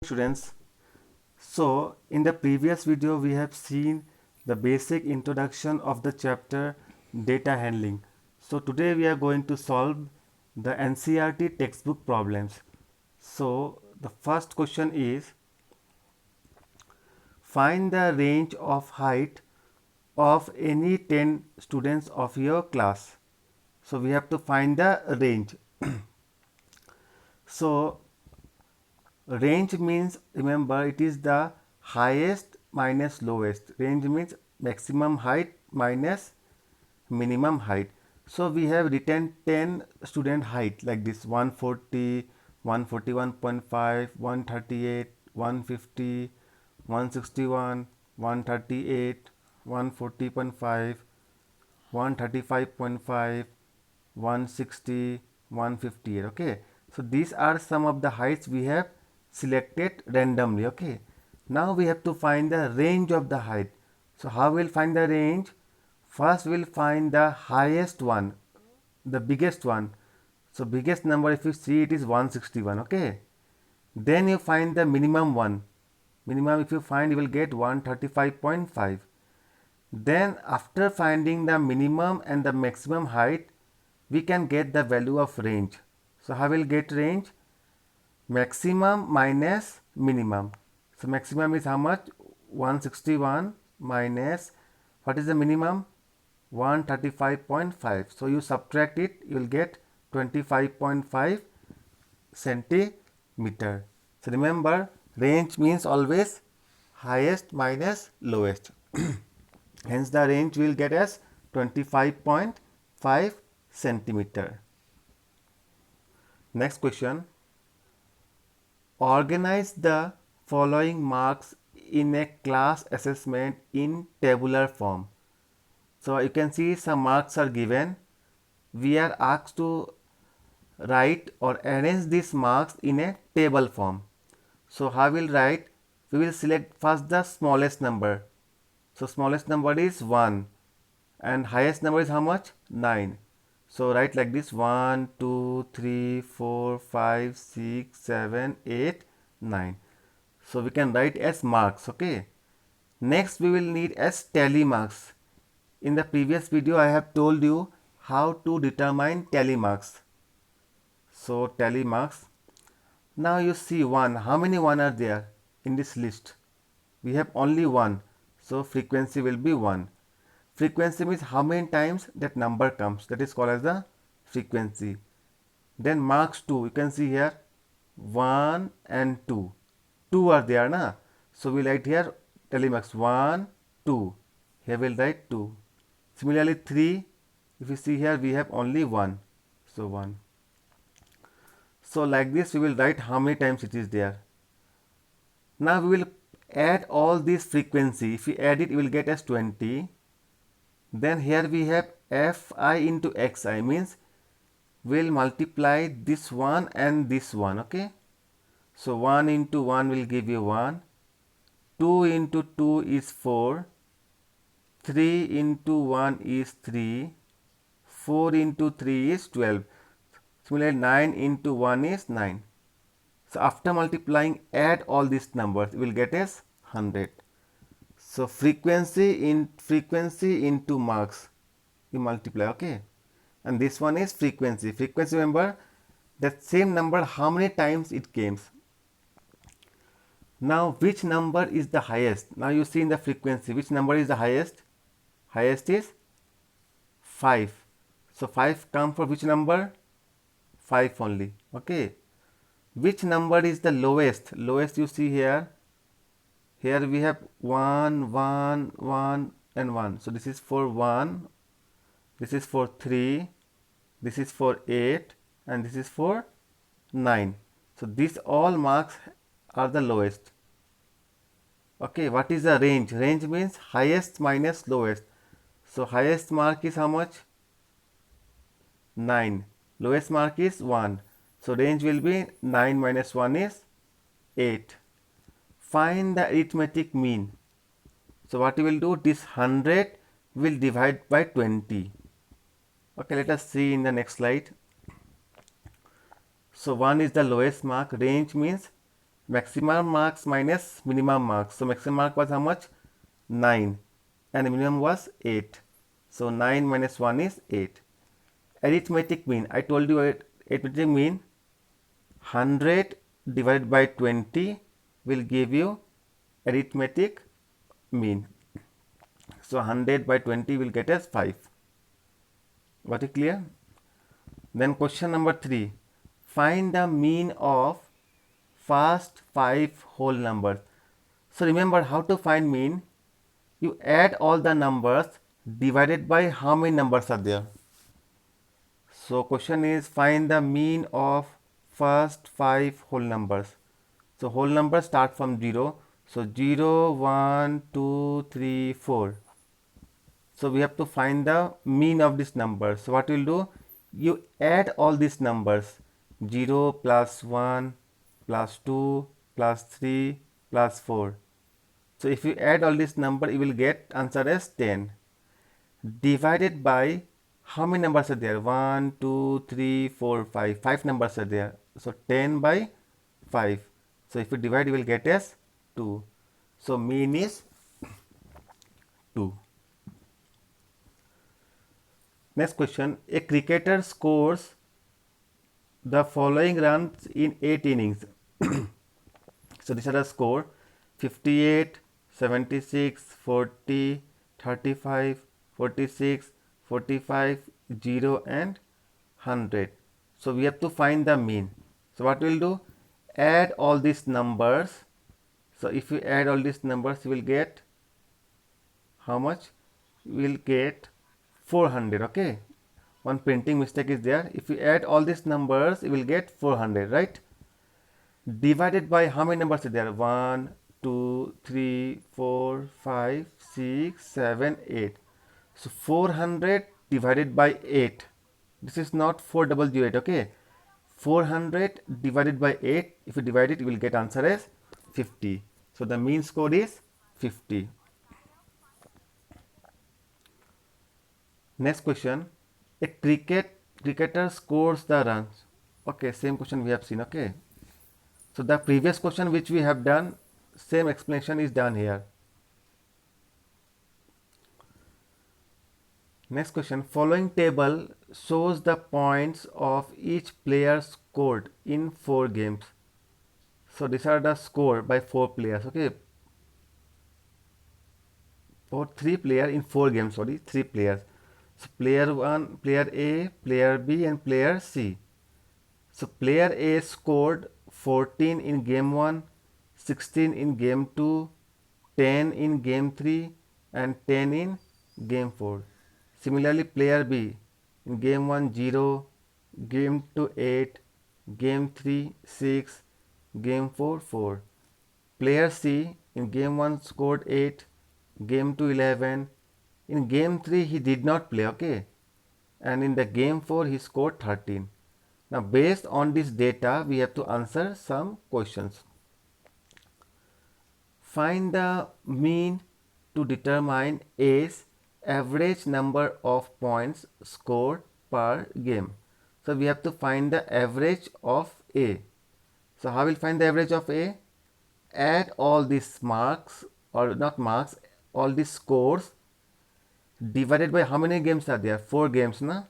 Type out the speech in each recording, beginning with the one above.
Students, so in the previous video we have seen the basic introduction of the chapter data handling. So today we are going to solve the NCERT textbook problems. So the first question is, find the range of height of any 10 students of your class. So we have to find the range. So range means, remember, it is the highest minus lowest. Range means maximum height minus minimum height. So we have written 10 student height like this: 140, 141.5, 138, 150, 161, 138, 140.5, 135.5, 160, 158. Okay, so these are some of the heights we have selected randomly. Okay, now we have to find the range of the height. So how we'll find the range? First we'll find the highest one, the biggest one. So biggest number, if you see, it is 161. Okay, then you find the minimum one. Minimum, if you find, you will get 135.5. Then after finding the minimum and the maximum height, we can get the value of range. So how will get range? Maximum minus minimum. So maximum is how much? 161 minus, what is the minimum? 135.5. So you subtract it, you will get 25.5 centimeter. So remember, range means always highest minus lowest. Hence the range will get as 25.5 centimeter. Next question. Organize the following marks in a class assessment in tabular form. So you can see some marks are given. We are asked to write or arrange these marks in a table form. So how we'll write? We will select first the smallest number. So smallest number is 1 and highest number is how much? 9. So write like this: 1, 2, 3, 4, 5, 6, 7, 8, 9. So we can write as marks. Okay. Next we will need as tally marks. In the previous video I have told you how to determine tally marks. So tally marks. Now you see 1. How many 1 are there in this list? We have only 1. So frequency will be 1. Frequency means how many times that number comes. That is called as the frequency. Then marks 2. You can see here 1 and 2. 2 are there, na? So we write here tally marks 1, 2. Here we'll write 2. Similarly 3. If you see here, we have only 1. So 1. So like this we will write how many times it is there. Now we will add all these frequency. If we add it, we will get as 20. Then here we have fi into xi, means we'll multiply this one and this one. Okay, so 1 into 1 will give you 1, 2 into 2 is 4, 3 into 1 is 3, 4 into 3 is 12. Similarly 9 into 1 is 9. So after multiplying, add all these numbers, we will get as 100. So frequency into marks, you multiply. Okay, and this one is frequency. Frequency, remember that same number how many times it came. Now which number is the highest? Now you see in the frequency which number is the highest? Highest is 5. So 5 come for which number? 5 only. Okay, which number is the lowest? Lowest you see here. Here we have 1, 1, 1 and 1. So this is for 1, this is for 3, this is for 8 and this is for 9. So these all marks are the lowest. Okay, what is the range? Range means highest minus lowest. So highest mark is how much? 9. Lowest mark is 1. So range will be 9 minus 1 is 8. Find the arithmetic mean. So what we will do, this 100 will divide by 20. Okay, let us see in the next slide. So 1 is the lowest mark. Range means Maximum marks minus minimum marks. So maximum mark was how much? 9 and minimum was 8. So 9 minus 1 is 8. Arithmetic mean. I told you arithmetic mean 100 divided by 20 will give you arithmetic mean. So 100 by 20 will get us 5. Got it clear? Then question number 3. Find the mean of first 5 whole numbers. So remember how to find mean. You add all the numbers divided by how many numbers are there. So question is find the mean of first 5 whole numbers. So whole numbers start from 0. So 0, 1, 2, 3, 4. So we have to find the mean of this number. So what you'll do, you add all these numbers 0 plus 1 plus 2 plus 3 plus 4. So if you add all this number, you will get answer as 10 divided by how many numbers are there? 1, 2, 3, 4, 5. 5 numbers are there. So 10 by 5. So if you divide, you will get as 2. So mean is 2. Next question. A cricketer scores the following runs in 8 innings. So these are the score: 58, 76, 40, 35, 46, 45, 0 and 100. So we have to find the mean. So what we'll do? Add all these numbers. So if you add all these numbers, you will get how much? You will get 400. Okay. One printing mistake is there. If you add all these numbers, you will get 400, right? Divided by how many numbers are there? 1, 2, 3, 4, 5, 6, 7, 8. So 400 divided by 8. This is not 4008, okay? 400 divided by 8. If you divide it, you will get answer as 50. So the mean score is 50. Next question. A cricketer scores the runs. Okay, same question we have seen, okay? So the previous question which we have done, same explanation is done here. Next question. Following table shows the points of each player scored in 4 games. So these are the score by 4 players, okay? For 3 players in 4 games, sorry, 3 players. So player 1, player A, player B and player C. So player A scored 14 in game 1, 16 in game 2, 10 in game 3 and 10 in game 4. Similarly, player B in game 1 0, game 2 8, game 3 6, game 4 4. Player C in game 1 scored 8, game 2 11, in game 3 he did not play, okay, and in the game 4 he scored 13. Now based on this data we have to answer some questions. Find the mean to determine A's average number of points scored per game. So we have to find the average of A. So how will find the average of A? Add all these marks, or not marks, all these scores divided by how many games are there? 4 games, na?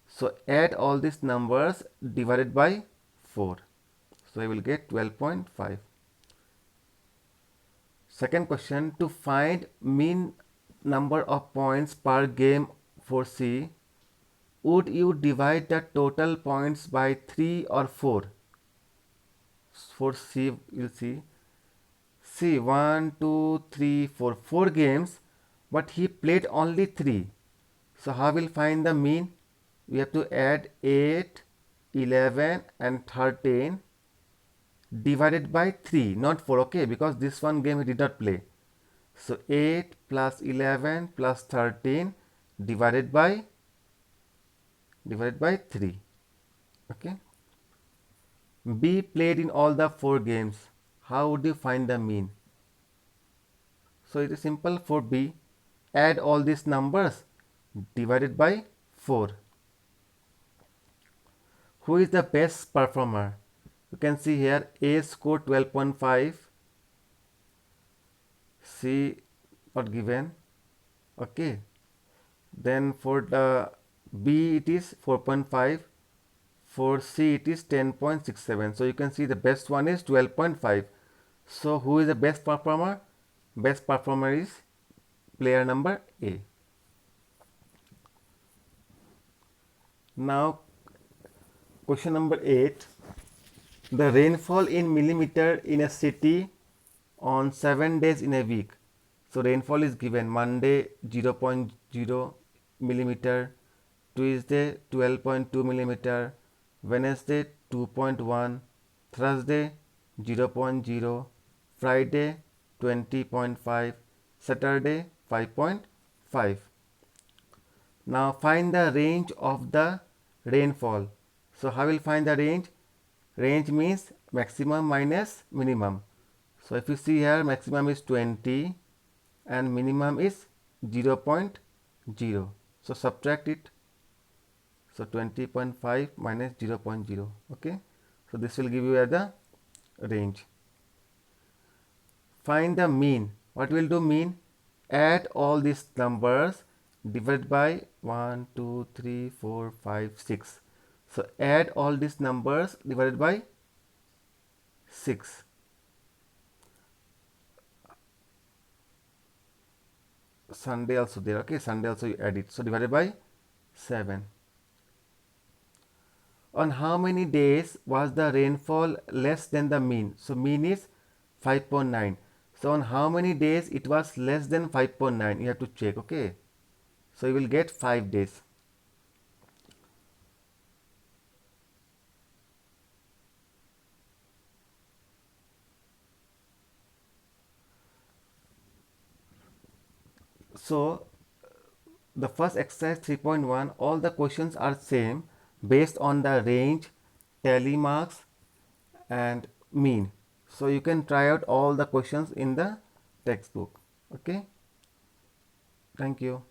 So add all these numbers divided by 4. So I will get 12.5. Second question, to find mean number of points per game for C, would you divide the total points by 3 or 4? For C, you'll see. See, 1, 2, 3, 4. 4 games, but he played only 3. So how will find the mean? We have to add 8, 11 and 13 divided by 3, not 4, okay, because this one game he did not play. So 8 plus 11 plus 13 divided by 3, okay. B played in all the 4 games. How would you find the mean? So it is simple for B. Add all these numbers divided by 4. Who is the best performer? You can see here A scored 12.5, C not given. Okay, then for the B it is 4.5, for C it is 10.67. So you can see the best one is 12.5. So who is the best performer? Best performer is player number A. Now question number 8. The rainfall in millimeter in a city on 7 days in a week. So rainfall is given: Monday 0.0 millimeter, Tuesday 12.2 millimeter, Wednesday 2.1, Thursday 0.0, Friday 20.5, Saturday 5.5. Now find the range of the rainfall. So how will find the range? Range means maximum minus minimum. So if you see here, maximum is 20 and minimum is 0.0. So subtract it. So 20.5 minus 0.0. Okay. So this will give you the range. Find the mean. What will do mean? Add all these numbers, divide by 1, 2, 3, 4, 5, 6. So add all these numbers divided by 6. Sunday also there. Okay, Sunday also you add it. So divided by 7. On how many days was the rainfall less than the mean? So mean is 5.9. So on how many days it was less than 5.9? You have to check. Okay. So you will get 5 days. So the first exercise 3.1, all the questions are same based on the range, tally marks and mean. So you can try out all the questions in the textbook. Okay. Thank you.